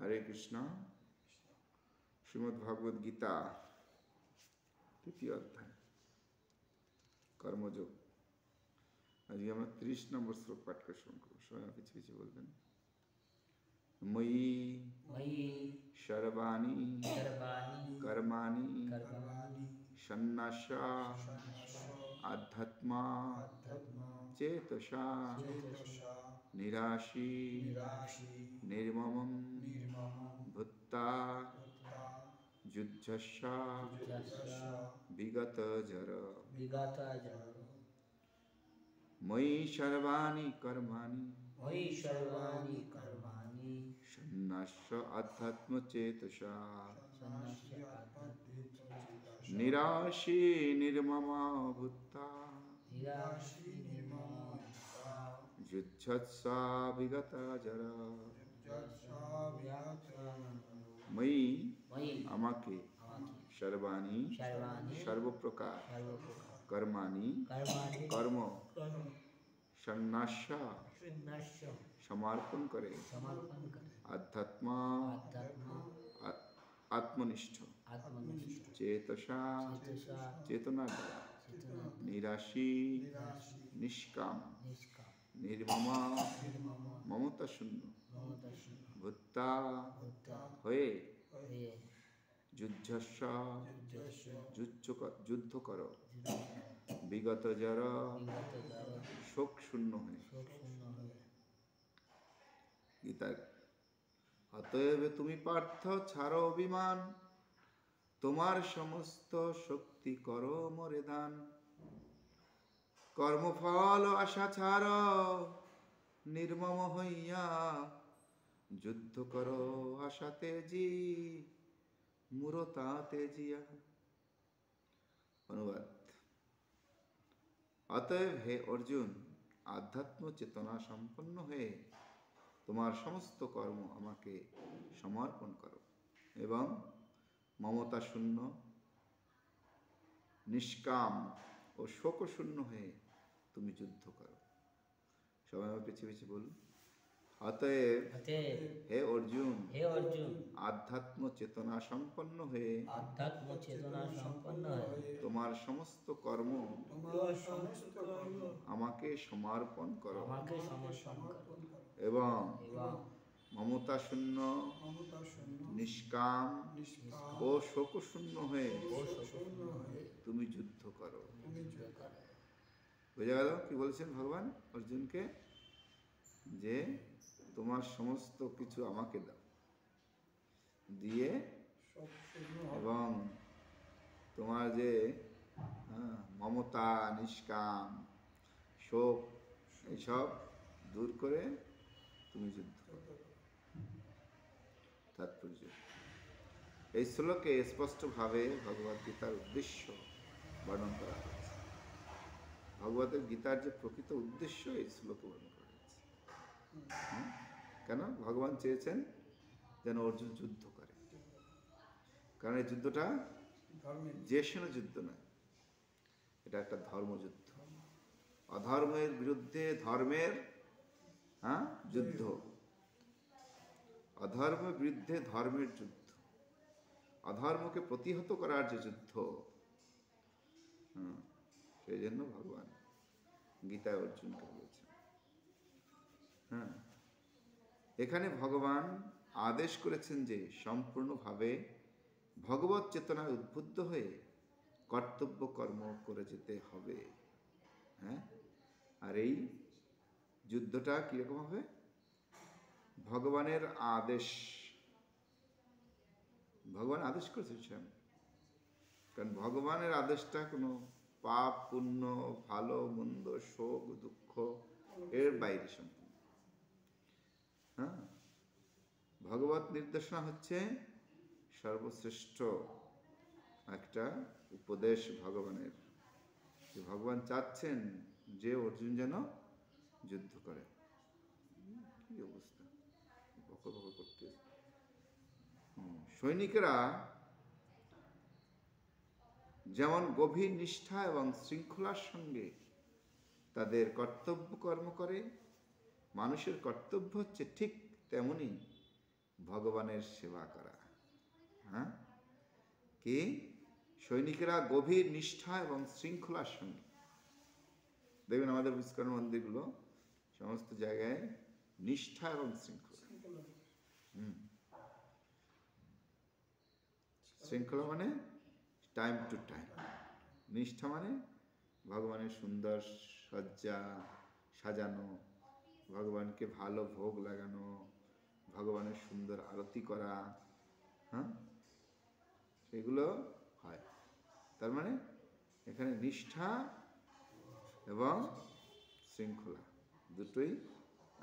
হরে কৃষ্ণ। শ্রীমদ্ ভাগবত গীতা তৃতীয় অধ্যায় কর্মযোগ। আজকে আমরা 30 নম্বর শ্লোক পাঠ করে শুরু করব। সবাই কিছু কিছু বলবেন। ময়ি সর্বাণি কর্মাণি সন্ন্যাসা আধ্যাত্মা চেতসা নিরাশী নির্মমম ভূত্তা যুদ্ধস্য বিগত জর। ময়ি সর্বাণি কর্মাণি সন্ন্যাস্য আধ্যাত্ম চেতসা নিরাশী নির্মমা ভূত্তা যুদ্ধস্য বিগত জর। ময়ি আমাকে সর্বাণি সর্বপ্রকার কর্মাণি কর্ম সন্ন্যাস্য সমর্পণ করে আধ্যাত্মা আত্মনিষ্ঠ চেতসা চেতনা দ্বারা নিরাশী নিষ্কাম নির্মমা মমতা শূন্য ভূত্তা হয়ে যুদ্ধস্য যুদ্ধ কর বিগত জর শোক শূন্য হয়ে। গীতার অতএব তুমি পার্থ ছাড়ো অভিমান, তোমার সমস্ত শক্তি করো মোরে দান। কর্মফল আশা ছাড়ো নির্মম হইয়া, যুদ্ধ করো আশাতে জি মূরতাতে জিয়া। অনুবাদ। অতএব হে অর্জুন, আধ্যাত্ম চেতনা সম্পন্ন হয়ে তোমার সমস্ত কর্ম আমাকে সমর্পণ করো এবং মমতা শূন্য নিষ্কাম ও শোক শূন্য হয়ে তুমি যুদ্ধ করো। সবাই আমার পিছিয়ে পিছিয়ে বলুন। অতএব হে অর্জুন, আধ্যাত্ম চেতনা সম্পন্ন হয়ে তোমার সমস্ত কর্ম আমাকে সমর্পণ করো এবং মমতা শূন্য নিষ্কাম ও শোক শূন্য হয়ে তুমি যুদ্ধ করো। বোঝা গেল কি বলছেন ভগবান অর্জুনকে? যে তোমার সমস্ত কিছু আমাকে দাও, দিয়ে এবং তোমার যে মমতা নিষ্কাম শোক এইসব দূর করে তুমি যুদ্ধ করো। তাৎপর্য এই শ্লোকে স্পষ্টভাবে ভগবদ গীতার উদ্দেশ্য বর্ণন করা হয়েছে। ভগবতের গীতার যে প্রকৃত উদ্দেশ্য এই শ্লোকে বর্ণন করা হয়েছে। কেন? ভগবান চেয়েছেন যেন অর্জুন যুদ্ধ করে, কারণ এই যুদ্ধটা যে সেনা যুদ্ধ নয়, এটা একটা ধর্মযুদ্ধ। অধর্মের বিরুদ্ধে ধর্মের যুদ্ধ, অধর্মের বিরুদ্ধে ধর্মের যুদ্ধ, অধর্মকে প্রতিহত করার যে যুদ্ধ, সেই জন্য ভগবান গীতায় অর্জুনকে বলেছেন। এখানে ভগবান আদেশ করেছেন যে সম্পূর্ণভাবে ভগবত চেতনায় উদ্বুদ্ধ হয়ে কর্তব্য কর্ম করে যেতে হবে। আর এই যুদ্ধটা কিরকম হবে? ভগবানের আদেশ, ভগবান আদেশ করেছেন, কারণ ভগবানের আদেশটা কোনো পাপ পুণ্য ভালো মন্দ শোক দুঃখ এর বাইরে সম্পূর্ণ। ভগবত নির্দেশনা হচ্ছে সর্বশ্রেষ্ঠ একটা উপদেশ ভগবানের, যে ভগবান চাচ্ছেন যে অর্জুন যেন যুদ্ধ করে। কি অবস্থা, বকর বকর করতে। সৈনিকেরা যেমন গভীর নিষ্ঠা এবং শৃঙ্খলার সঙ্গে তাদের কর্তব্য কর্ম করে, মানুষের কর্তব্য হচ্ছে ঠিক তেমনি ভগবানের সেবা করা। হ্যাঁ, কি সৈনিকেরা গভীর নিষ্ঠা এবং শৃঙ্খলার সঙ্গে, দেখবেন আমাদের ইসকন মন্দিরগুলো সমস্ত জায়গায় নিষ্ঠা এবং শৃঙ্খলা। শৃঙ্খলা মানে টাইম টু টাইম, নিষ্ঠা মানে ভগবানের সুন্দর সজ্জা সাজানো, ভগবানকে ভালো ভোগ লাগানো, ভগবানের সুন্দর আরতি করা, হ্যাঁ, সেগুলো হয়। তার মানে এখানে নিষ্ঠা এবং শৃঙ্খলা দুটোই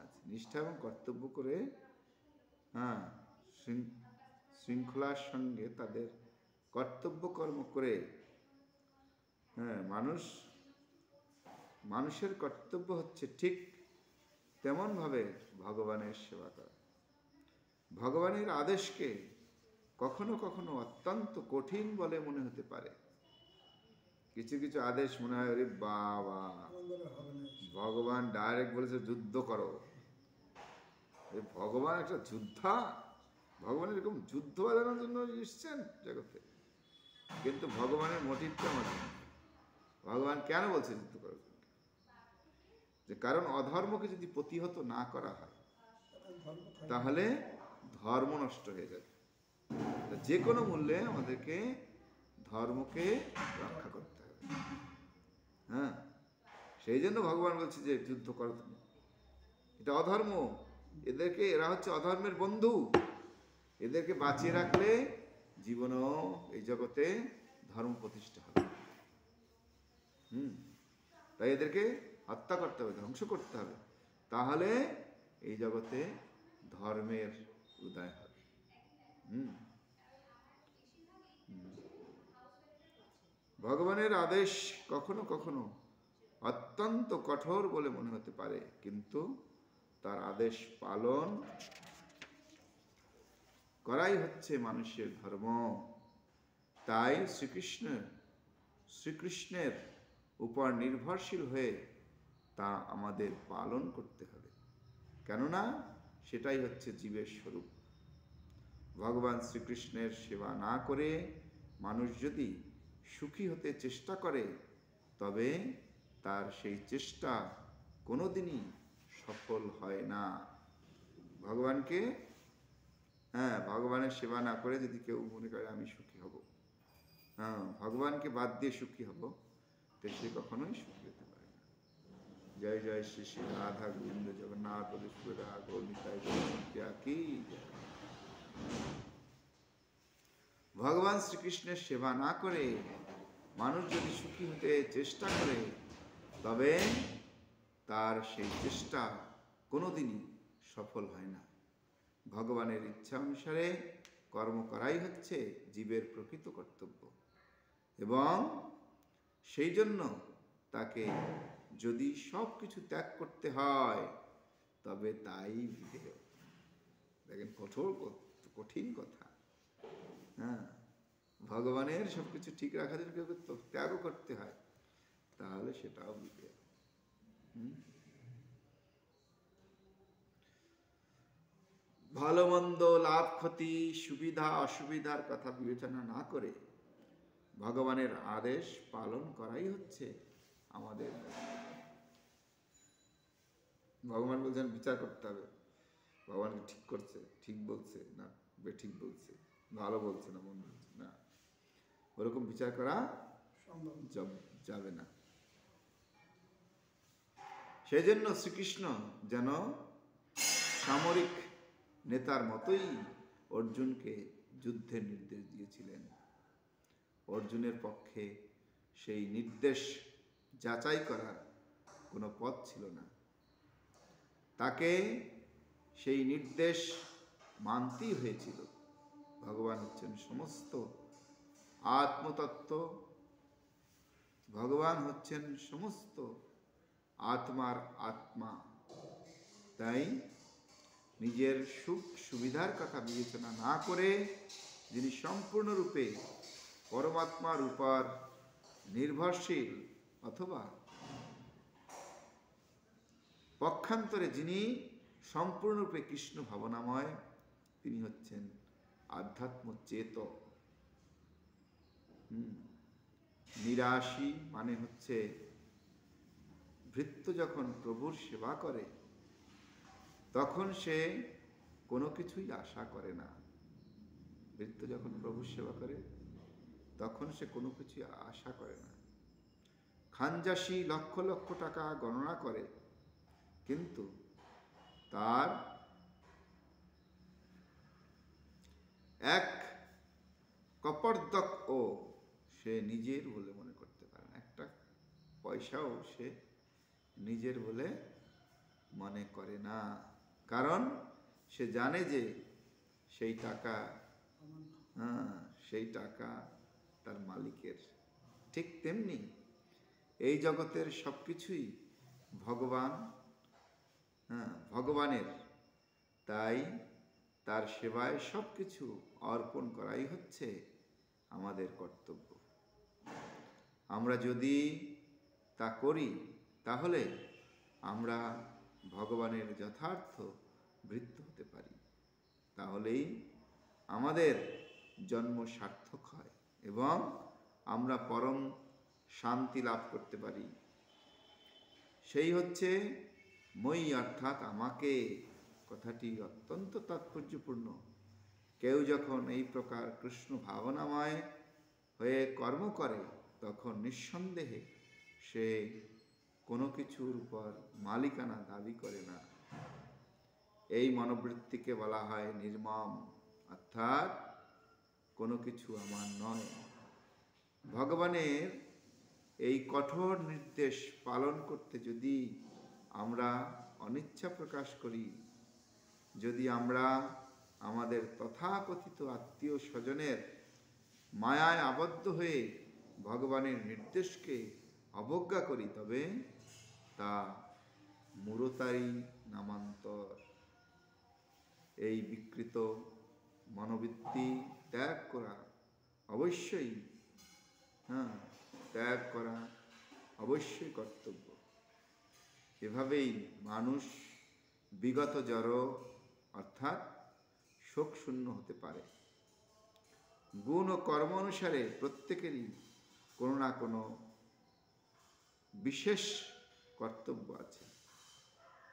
আছে। নিষ্ঠা এবং কর্তব্য করে, হ্যাঁ, শৃঙ্খলার সঙ্গে তাদের কর্তব্য কর্ম করে, হ্যাঁ, মানুষের কর্তব্য হচ্ছে ঠিক তেমনভাবে ভগবানের সেবা করা। ভগবানের আদেশকে কখনো কখনো অত্যন্ত কঠিন বলে মনে হতে পারে। কিছু কিছু আদেশ মনে হয় আরে বাবা, ভগবান ডাইরেক্ট বলেছে যুদ্ধ করো। ভগবান একটা যোদ্ধা, ভগবান এরকম যুদ্ধ বাজানোর জন্য এসছেন জগতে। কিন্তু ভগবানের মোটিভটা আমাদের, ভগবান কেন বলছে যুদ্ধ করো? যে কারণ অধর্মকে যদি প্রতিহত না করা হয় তাহলে ধর্ম নষ্ট হয়ে যাবে। যে কোনো মূল্যে আমাদেরকে ধর্মকে রক্ষা করতে হবে। হ্যাঁ, সেই জন্য ভগবান বলছে যে যুদ্ধ করো তুমি, এটা অধর্ম। এরা হচ্ছে অধর্মের বন্ধু। এদেরকে বাঁচিয়ে রাখলে জীবনও এই জগতে ধর্ম প্রতিষ্ঠা হবে। তাই এদেরকে হত্যা করতে হবে, ধ্বংস করতে হবে, তাহলে এই জগতে ধর্মের উদয় হবে। ভগবানের আদেশ কখনো কখনো অত্যন্ত কঠোর বলে মনে হতে পারে, কিন্তু তার আদেশ পালন করাই হচ্ছে মানুষের ধর্ম। তাই শ্রীকৃষ্ণের উপর নির্ভরশীল হয়ে তা আমাদের পালন করতে হবে, কেননা সেটাই হচ্ছে জীবের স্বরূপ। ভগবান শ্রীকৃষ্ণের সেবা না করে মানুষ যদি সুখী হতে চেষ্টা করে তবে তার সেই চেষ্টা কোনোদিনই সফল হয় না। ভগবানের সেবা না করে যদি কেউ মনে করে আমি সুখী হব, ভগবানকে বাদ দিয়ে সুখী হব, তো সে কখনোই সুখী হতে পারে না। জয় জয় শ্রী শ্রী রাধা গোবিন্দ জগন্নাথ কি। ভগবান শ্রীকৃষ্ণের সেবা না করে মানুষ যদি সুখী হতে চেষ্টা করে তবে তার সেই চেষ্টা কোনোদিনই সফল হয় না। ভগবানের ইচ্ছা অনুসারে কর্ম করাই হচ্ছে জীবের প্রকৃত কর্তব্য, এবং সেই জন্য তাকে যদি সব কিছু ত্যাগ করতে হয় তবে তাই বিধেয়। দেখেন কঠিন কথা। হ্যাঁ, ভগবানের সবকিছু ঠিক রাখার জন্য কেউ ত্যাগও করতে হয় তাহলে সেটাও বিধেয়। ভালো মন্দ, লাভ ক্ষতি, সুবিধা অসুবিধার কথা বিবেচনা না করে ভগবানের আদেশ পালন করাই হচ্ছে আমাদের। ভগবান বলছেন বিচার করতে হবে, ভগবানকে ঠিক করছে, ঠিক বলছে না বেঠিক বলছে, ভালো বলছে না মন্দ বলছে না, ওরকম বিচার করা যাবে না। সেই জন্য শ্রীকৃষ্ণ যেন সামরিক নেতার মতোই অর্জুনকে যুদ্ধের নির্দেশ দিয়েছিলেন। অর্জুনের পক্ষে সেই নির্দেশ যাচাই করার কোনো পথ ছিল না, তাকে সেই নির্দেশ মানতেই হয়েছিল। ভগবান হচ্ছেন সমস্ত আত্মতত্ত্ব, ভগবান হচ্ছেন সমস্ত আত্মার আত্মা। তাই নিজের সুখ সুবিধার কথা বিবেচনা না করে যিনি সম্পূর্ণরূপে পরমাত্মার উপর নির্ভরশীল, অথবা পক্ষান্তরে যিনি সম্পূর্ণরূপে কৃষ্ণ ভাবনাময়, তিনি হচ্ছেন আধ্যাত্ম চেতক। নিরাশী মানে হচ্ছে ভৃত্য যখন প্রভুর সেবা করে তখন সে কোনো কিছুই আশা করে না। ভৃত্য যখন প্রভুর সেবা করে তখন সে কোনো কিছু আশা করে না। খানজাসী লক্ষ লক্ষ টাকা গণনা করে, কিন্তু তার এক কপর্দক ও সে নিজের বলে মনে করতে পারে না, একটা পয়সাও সে নিজের বলে মনে করে না, কারণ সে জানে যে সেই টাকা সেই টাকা তার মালিকের। ঠিক তেমনি এই জগতের সবকিছুই ভগবানের, তাই তার সেবায় সবকিছু অর্পণ করাই হচ্ছে আমাদের কর্তব্য। আমরা যদি তা করি তাহলে আমরা ভগবানের যথার্থ ভৃত্য হতে পারি, তাহলেই আমাদের জন্ম সার্থক হয় এবং আমরা পরম শান্তি লাভ করতে পারি। সেই হচ্ছে মই, অর্থাৎ আমাকে। কথাটি অত্যন্ত তাৎপর্যপূর্ণ। কেউ যখন এই প্রকার কৃষ্ণ ভাবনাময় হয়ে কর্ম করে তখন নিঃসন্দেহে সে কোনো কিছুর উপর মালিকানা দাবি করে না। এই মনোবৃত্তিকে বলা হয় নির্মম, অর্থাৎ কোনো কিছু আমার নয়। ভগবানের এই কঠোর নির্দেশ পালন করতে যদি আমরা অনিচ্ছা প্রকাশ করি, যদি আমরা আমাদের তথাকথিত আত্মীয় স্বজনের মায়ায় আবদ্ধ হয়ে ভগবানের নির্দেশকে অবজ্ঞা করি, তবে তা মূঢ়তারই নামান্তর। এই বিকৃত মনোবৃত্তি ত্যাগ করা অবশ্যই কর্তব্য। এভাবেই মানুষ বিগত জড় অর্থাৎ শোকশূন্য হতে পারে। গুণ ও কর্ম অনুসারে প্রত্যেকেরই কোনো না কোনো বিশেষ কর্তব্য আছে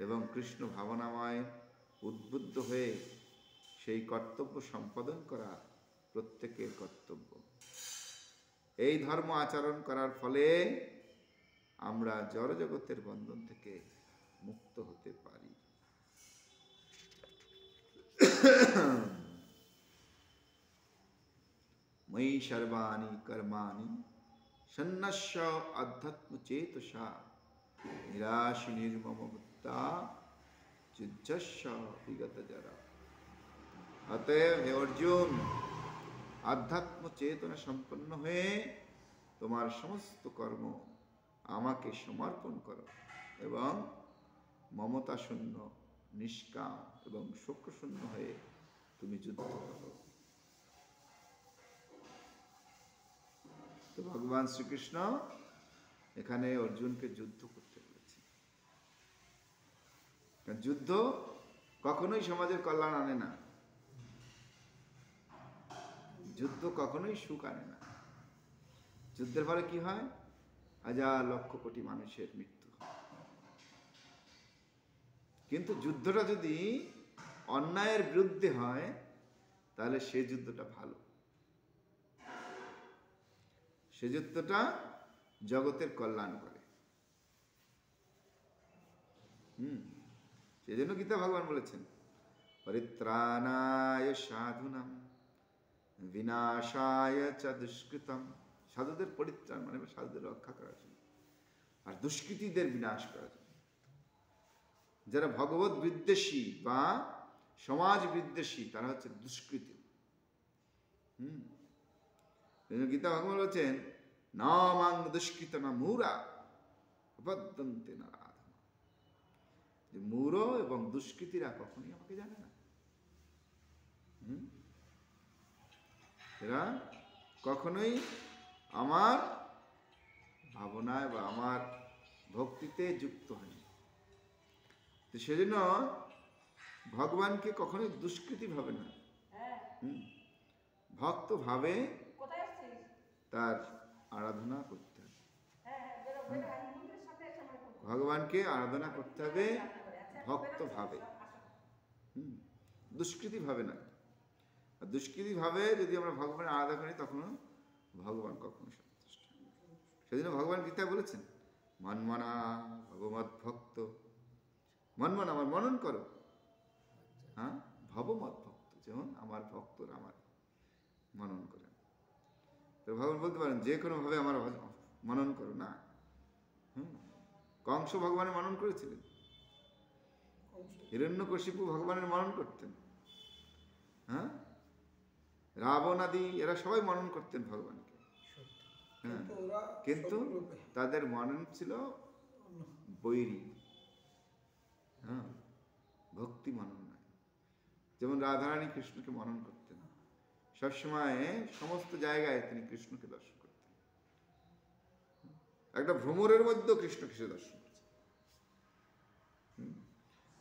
এবং কৃষ্ণ ভাবনাময় উদ্বুদ্ধ হয়ে সেই কর্তব্য সম্পাদন করা প্রত্যেকের কর্তব্য। এই ধর্ম আচরণ করার ফলে আমরা জড়জগতের বন্ধন থেকে মুক্ত হতে পারি। ময়ি সর্বাণি কর্মাণি সন্ন্যস্য আধ্যাত্ম চেতসা নিরাশী নির্মম মুক্তা যুদ্ধস্য বিগত জরা। অতএব হে অর্জুন, আধ্যাত্ম চেতনা সম্পন্ন হয়ে তোমার সমস্ত কর্ম আমাকে সমর্পণ করো এবং মমতা শূন্য, নিষ্কাম এবং শোকশূন্য হয়ে তুমি যুদ্ধ করো। তো ভগবান শ্রীকৃষ্ণ এখানে অর্জুনকে যুদ্ধ করতে বলেছেন। যুদ্ধ কখনোই সমাজের কল্যাণ আনে না, যুদ্ধ কখনোই সুখ আনে না। যুদ্ধের ফলে কি হয়? হাজার লক্ষ কোটি মানুষের মৃত্যু হয়। কিন্তু যুদ্ধটা যদি অন্যায়ের বিরুদ্ধে হয় তাহলে সে যুদ্ধটা ভালো, সে যুদ্ধটা জগতের কল্যাণ করে। সেজন্য গীতা ভগবান বলেছেন পরিত্রাণায় সাধুনাম বিনাশায় চ দুষ্কৃতম। সাধুদের পরিত্রাণ মানে সাধুদের রক্ষা করার জন্য, আর দুষ্কৃতীদের বিনাশ করার জন্য। যারা ভগবত বিদ্বেষী বা সমাজ বিদ্বেষী তারা হচ্ছে দুষ্কৃতী। গীতা ভগবান বলছেন না মাং দুষ্কৃত না মূরা বদন্তে না রাধা। যে মূঢ় এবং দুষ্কৃতীরা কখনই আমাকে জানে না, এরা কখনোই আমার ভাবনায় বা আমার ভক্তিতে যুক্ত হয়নি। তো সেজন্য ভগবানকে কখনোই দুষ্কৃতী ভাবে না, ভক্ত ভাবে তার আরাধনা করতে হবে। ভগবানকে আরাধনা করতে হবে ভক্ত ভাবে, দুষ্কৃতি ভাবে না। দুষ্কৃতি ভাবে যদি আমরা ভগবানের আরাধনা করি তখন ভগবান কখনো সন্তুষ্ট। সেজন্য ভগবান গীতায় বলেছেন, মনমনা ভগবত ভক্ত, মনমন আমার মনন করো, হ্যাঁ ভবমত ভক্ত, যেমন আমার ভক্তরা আমার মনন করেন। তো ভগবান বলতে পারেন যে কোনো ভাবে আমার মনন করো না। কংস ভগবানের মনন করেছিলেন, হিরণ্যকশিপু ভগবানের মনন করতেন, হ্যাঁ রাবণ আদি এরা সবাই মনন করতেন ভগবানকে, হ্যাঁ কিন্তু তাদের মনন ছিল বৈরী, হ্যাঁ ভক্তি মনন নয়। যেমন রাধারানী কৃষ্ণকে মনন করতেন, সবসময় সমস্ত জায়গায় তিনি কৃষ্ণকে দর্শন করতেন। একটা ভ্রমরের মধ্যেও কৃষ্ণকে সে দর্শন করছে,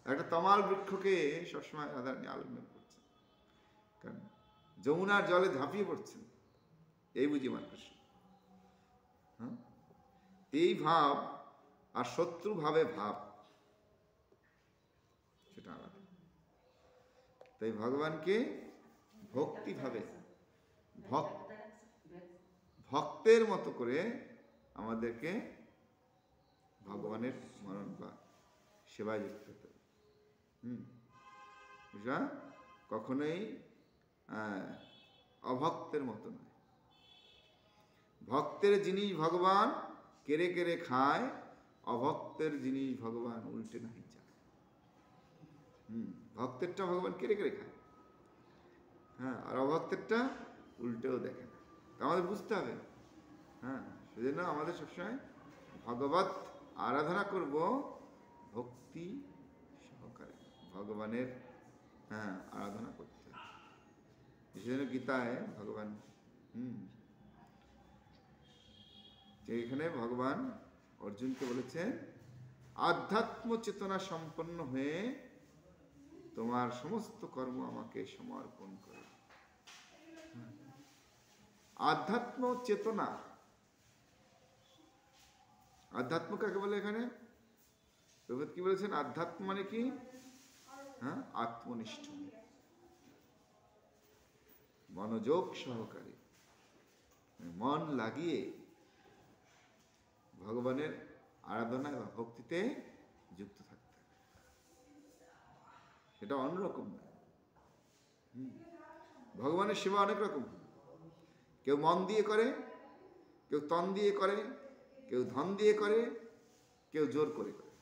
একটা তমাল বৃক্ষকে সবসময় রাধারানী আলিঙ্গন করছেন, কারণ যমুনার জলে ঝাঁপিয়ে পড়ছেন, এই বুঝি আমার কৃষ্ণ। হ্যাঁ এই ভাব আর শত্রু ভাবে ভাব সেটা আলাদা। তাই ভগবানকে ভক্তি ভাবে ভক্তের মতো করে আমাদেরকে ভগবানের স্মরণ বা সেবায় যুক্ত হতে হবে। বুঝলা, কখনোই অভক্তের মতো নয়। ভক্তের জিনিস ভগবান কেড়ে কেড়ে খায়, অভক্তের জিনিস ভগবান উল্টে নাই চায়। ভক্তেরটা ভগবান কেড়ে কেড়ে খায়, হ্যাঁ, আর অভক্তেরটা উল্টেও দেখে না। আমাদের বুঝতে হবে, হ্যাঁ সেজন্য আমাদের সবসময় ভগবত আরাধনা করব ভক্তি সহকারে, ভগবানের হ্যাঁ আরাধনা করতে হবে। সেজন্য গীতায় ভগবান এখানে ভগবান অর্জুনকে বলেছেন, আধ্যাত্ম চেতনা সম্পন্ন হয়ে তোমার সমস্ত কর্ম আমাকে সমর্পণ করো। আধ্যাত্ম চেতনা, আধ্যাত্ম কাকে বলে এখানে? প্রভুপাদ কি বলেছেন? আধ্যাত্ম মানে কি? হ্যাঁ আত্মনিষ্ঠ, মনোযোগ সহকারে মন লাগিয়ে ভগবানের আরাধনা এবং ভক্তিতে যুক্ত থাকতে হবে। এটা অন্যরকম না। ভগবানের সেবা অনেক রকম, কেউ মন দিয়ে করে, কেউ তন দিয়ে করে, কেউ ধন দিয়ে করে, কেউ জোর করে করে।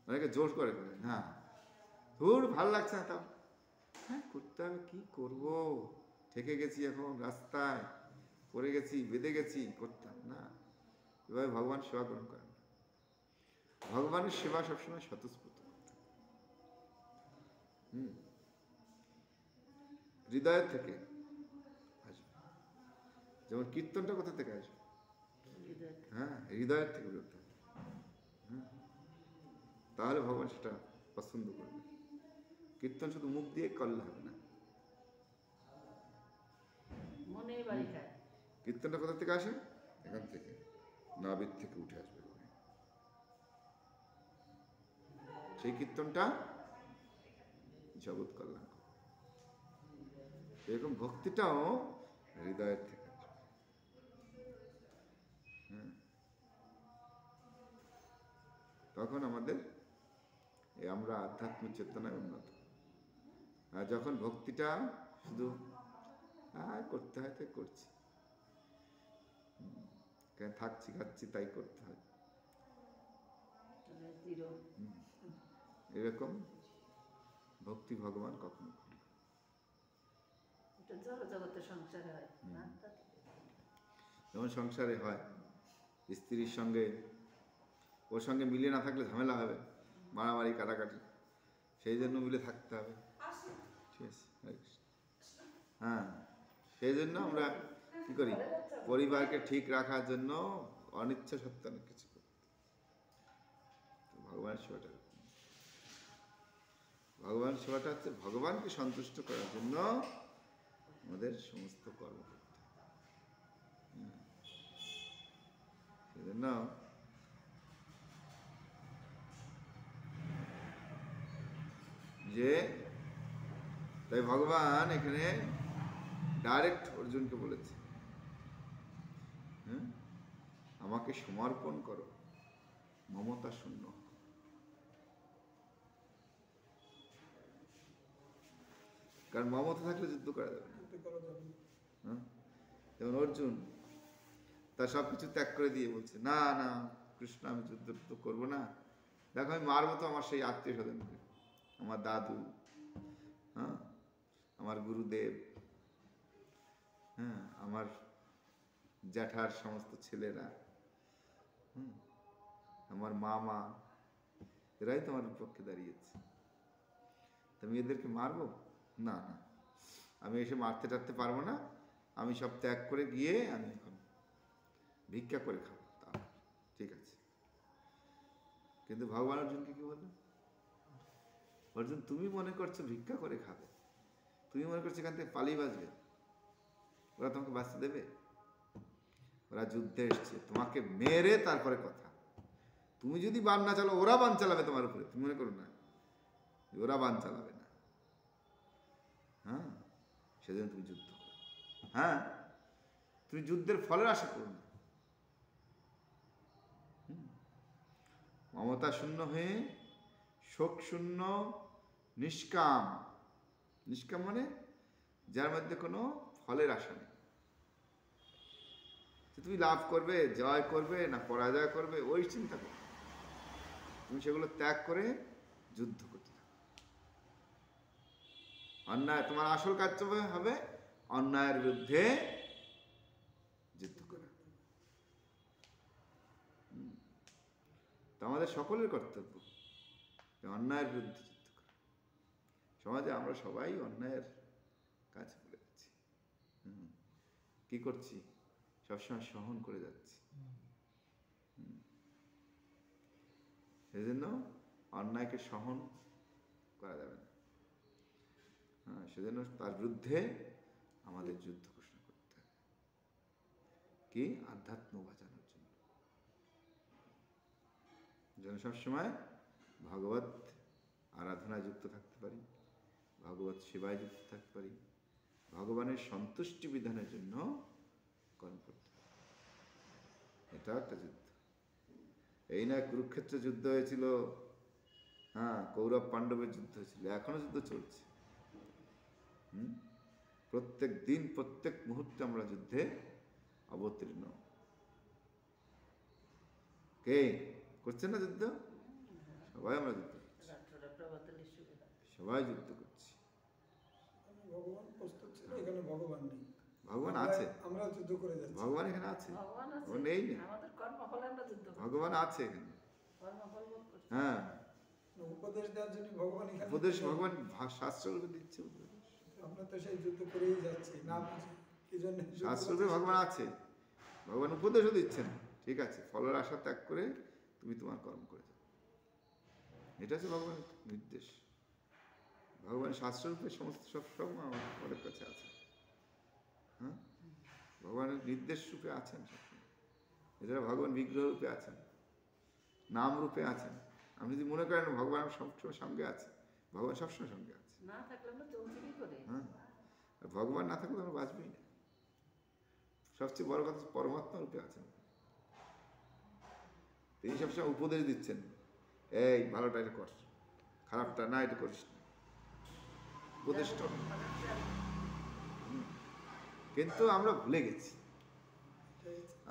অনেকে জোর করে করে, হ্যাঁ ধুর ভাল লাগছে না, তাও হ্যাঁ করতে হবে, কি করব, ঠেকে গেছি এখন রাস্তায়, পড়ে গেছি, বেঁধে গেছি, করতাম না। এভাবে ভগবান সেবা গ্রহণ করেন। ভগবানের সেবা সবসময় স্বতঃস্ফূর্ত, হৃদয়ের থেকে আসবে। যেমন কীর্তনটা কোথা থেকে আসবে? হ্যাঁ হৃদয়ের থেকে বেরোতে হবে, তাহলে ভগবান সেটা পছন্দ করবে। কীর্তন শুধু মুখ দিয়ে করলে হবে না। কীর্তনটা কোথা থেকে আসে? এখান থেকে, নাভির থেকে উঠে আসবে। সেই কীর্তনটা জগৎ কল্যাণ। এরকম ভক্তিটাও হৃদয়ের থেকে আসবে। তখন আমাদের আমরা আধ্যাত্মিক চেতনায় উন্নত। আর যখন ভক্তিটা শুধু করতে হয় তাই করছি, কেন থাকছি খাচ্ছি তাই করতে হয়, এরকম ভক্তি ভগবান কখনো যেমন সংসারে হয়, স্ত্রীর সঙ্গে ওর সঙ্গে মিলে না থাকলে ঝামেলা হবে, মারামারি কাটাকাটি, সেই জন্য মিলে থাকতে হবে। ঠিক আছে, হ্যাঁ সেই জন্য আমরা কি করি, পরিবারকে ঠিক রাখার জন্য অনিচ্ছা সত্ত্বেও অনেক কিছু করি। ভগবানের সেবাটা, ভগবান সেবাটা হচ্ছে ভগবানকে সন্তুষ্ট করার জন্য আমাদের সমস্ত কর্ম করতে হবে। সেজন্য যে তাই ভগবান এখানে ডাইরেক্ট অর্জুনকে বলেছে, হ্যাঁ, আমাকে সমর্পণ করো, মমতা শূন্য। কারণ মমতা থাকলে যুদ্ধ করা যাবে না। হ্যাঁ, যেমন অর্জুন তার সবকিছু ত্যাগ করে দিয়ে বলছে, না না কৃষ্ণ, আমি যুদ্ধ তো করবো না, দেখো আমি মারবো তো আমার সেই আত্মীয় স্বজনকে, আমার দাদু, হ্যাঁ, আমার গুরুদেব, হ্যাঁ, আমার জ্যাঠার সমস্ত ছেলেরা, আমার মামা, এরাই তো আমার পক্ষে দাঁড়িয়েছে, আমি এদেরকে মারবো না, না আমি এসে মারতে টারতে পারবো না, আমি সব ত্যাগ করে গিয়ে আমি এখন ভিক্ষা করে খাবো, তা ঠিক আছে। কিন্তু ভগবান অর্জুনকে কি বললো? অর্জুন, তুমি মনে করছো ভিক্ষা করে খাবে, তুমি মনে করছো এখান থেকে পালিয়ে বাঁচবে, ওরা তোমাকে বাঁচতে দেবে? ওরা যুদ্ধে এসছে, তোমাকে মেরে তারপরে কথা। তুমি যদি বান না চালাও, ওরা বান চালাবে তোমার উপরে, তুমি মনে করো না ওরা বান চালাবে না। হ্যাঁ, সেজন্য তুমি যুদ্ধ করো। হ্যাঁ, তুমি যুদ্ধের ফলের আশা করো না। মমতা শূন্য হয়ে শোক শূন্য, নিষ্কাম। নিষ্কাম মানে যার মধ্যে কোনো ফলের আশা নেই। তুমি লাভ করবে, জয় করবে না পরাজয় করবে, ওই চিন্তা করো। তুমি সেগুলো ত্যাগ করে যুদ্ধ করতে থাকো। অন্যায়, তোমার আসল কাজ হবে অন্যায়ের বিরুদ্ধে যুদ্ধ করা। তো আমাদের সকলের কর্তব্য অন্যায়ের বিরুদ্ধে যুদ্ধ করা। সমাজে আমরা সবাই অন্যায়ের কাজ করে যাচ্ছি। কি করছি? সবসময় সহন করে যাচ্ছি। সেই জন্য অন্যায়কে সহন করা যাবে না। হ্যাঁ, সেজন্য তার বিরুদ্ধে আমাদের যুদ্ধ ঘোষণা করতে হবে। কি? আধ্যাত্ম বাঁচানোর জন্য। যেন সবসময় ভগবত আরাধনায় যুক্ত থাকতে পারি, ভগবত সেবায় যুক্ত থাকতে পারি, ভগবানের সন্তুষ্টি বিধানের জন্য কর্ম করতে পারি। এটাও একটা যুদ্ধ। এই নয় কুরুক্ষেত্রে যুদ্ধ হয়েছিল, হ্যাঁ, কৌরব পাণ্ডবের যুদ্ধ হয়েছিল, এখনো যুদ্ধ চলছে। প্রত্যেক দিন প্রত্যেক মুহূর্তে আমরা যুদ্ধে অবতীর্ণ। কে করছে না যুদ্ধ? সবাই আমরা যুদ্ধ করছি, সবাই যুদ্ধ করছি। ভগবান প্রস্তুত ছিল, এখানে ভগবান নেই। ভগবান আছে, আমরা যুদ্ধ করে যাচ্ছি। ভগবান এখানে আছে, ভগবান নেই না, ভগবান আছে এখানে। হ্যাঁ, উপদেশ দেওয়ার জন্য ভগবান এখানে। উপদেশ ভগবান শাস্ত্র দিচ্ছে। আমরা তো সেই যুদ্ধ করেই যাচ্ছি, না বুঝি কি জন্য। শাস্ত্রে ভগবান আছে, ভগবান উপদেশও দিচ্ছেন, ঠিক আছে, ফলের আশা ত্যাগ করে তুমি তোমার কর্ম করে যাও। এটা হচ্ছে ভগবানের নির্দেশ। ভগবান শাস্ত্ররূপে সমস্ত সব আমাদের কাছে আছে। হ্যাঁ, ভগবানের নির্দেশ রূপে আছেন সবসময়। এছাড়া ভগবান বিগ্রহ রূপে আছেন, নাম রূপে আছেন। আপনি যদি মনে করেন ভগবান সবসময় সঙ্গে আছে, ভগবান সবসময় সঙ্গে আছে। হ্যাঁ, ভগবান না থাকলে আমরা বাঁচবই না। সবচেয়ে বড় কথা, পরমাত্মা রূপে আছেন। তিনি সবসময় উপদেশ দিচ্ছেন, এই ভালোটা এটা কর, খারাপটা না এটা করিস না, উপদেশটা। কিন্তু আমরা ভুলে গেছি,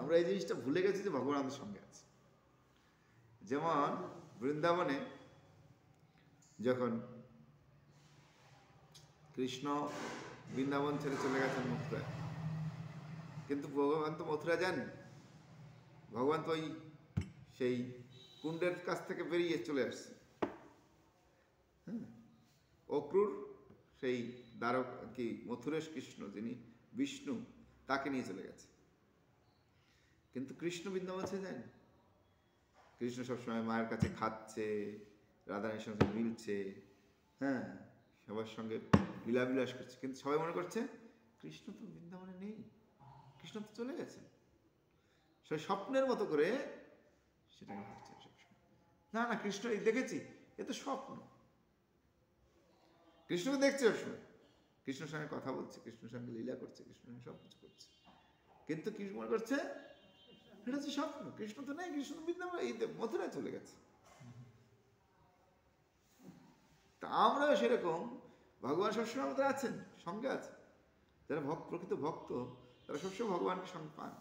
আমরা এই জিনিসটা ভুলে গেছি যে ভগবান আমাদের সঙ্গে আছে। যেমন বৃন্দাবনে যখন কৃষ্ণ বৃন্দাবন ছেড়ে চলে গেছেন মথুরায়, কিন্তু ভগবান তো মথুরা যান, ভগবান তো ওই সেই কুণ্ডের কাছ থেকে বেরিয়ে চলে আসছে। হ্যাঁ, অক্রুর সেই দ্বারক কি মথুরেশ কৃষ্ণ, যিনি বিষ্ণু, তাকে নিয়ে চলে গেছে। কিন্তু কৃষ্ণ বৃন্দাবন ছেড়ে যায়নি। কৃষ্ণ সবসময় মায়ের কাছে খাচ্ছে, রাধারানীর সঙ্গে মিলছে, হ্যাঁ, সবার সঙ্গে লীলাবিলাস করছে, কিন্তু সবাই মনে করছে কৃষ্ণ তো বৃন্দাবনে নেই, কৃষ্ণ তো চলে গেছেন। সে স্বপ্নের মতো করে সেটাকে ভাবছে সবসময়। না না, কৃষ্ণ এই দেখেছি, এ তো স্বপ্ন। কৃষ্ণকে দেখছে সবসময়, কৃষ্ণের সঙ্গে কথা বলছে, কৃষ্ণের সঙ্গে লীলা করছে, কৃষ্ণের সঙ্গে সব কিছু করছে, কিন্তু কৃষ্ণ মনে করছে এটা হচ্ছে স্বপ্ন, কৃষ্ণ তো নেই, কৃষ্ণ তো বৃন্দাবন এই মথুরায় চলে গেছে। তা আমরাও সেরকম, ভগবান সবসময় আমাদের আছেন, সঙ্গে আছে। যারা প্রকৃত ভক্ত তারা সবসময় ভগবানকে সঙ্গে পান,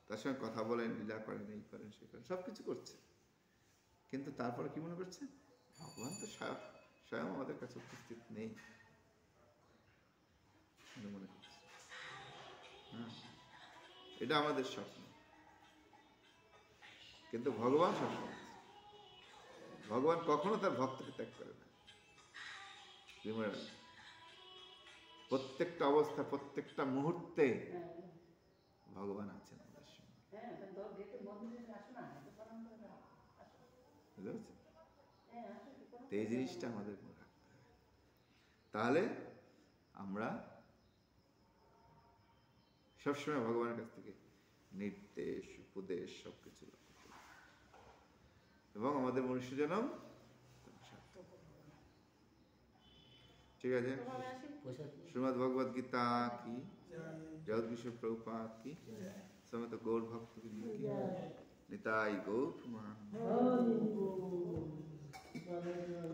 তার সঙ্গে কথা বলেন, লীলা করেন, এই করেন, সেই করেন, সব কিছু করছে, কিন্তু তারপরে কি মনে করছে ভগবান তো স্বয়ং আমাদের কাছে উপস্থিত নেই মনে করছে। হ্যাঁ, এটা আমাদের স্বপ্ন, কিন্তু ভগবান সবসময় আছে। ভগবান কখনো তার ভক্তকে ত্যাগ করে না। প্রত্যেকটা অবস্থা, প্রত্যেকটা মুহূর্তে ভগবান আছেন আমাদের সঙ্গে। বুঝতে পারছেন? তো এই জিনিসটা আমাদের মনে রাখতে হবে, তাহলে আমরা সবসময় ভগবানের কাছ থেকে নির্দেশ, উপদেশ সবকিছু লাভ করি এবং আমাদের মনুষ্য জনম সার্থক। ঠিক আছে? শ্রীমদ্ ভগবদ গীতা কি, জগদীশ প্রভুপাদ কি, সমেত গৌর ভক্ত কি, নিতাই গৌর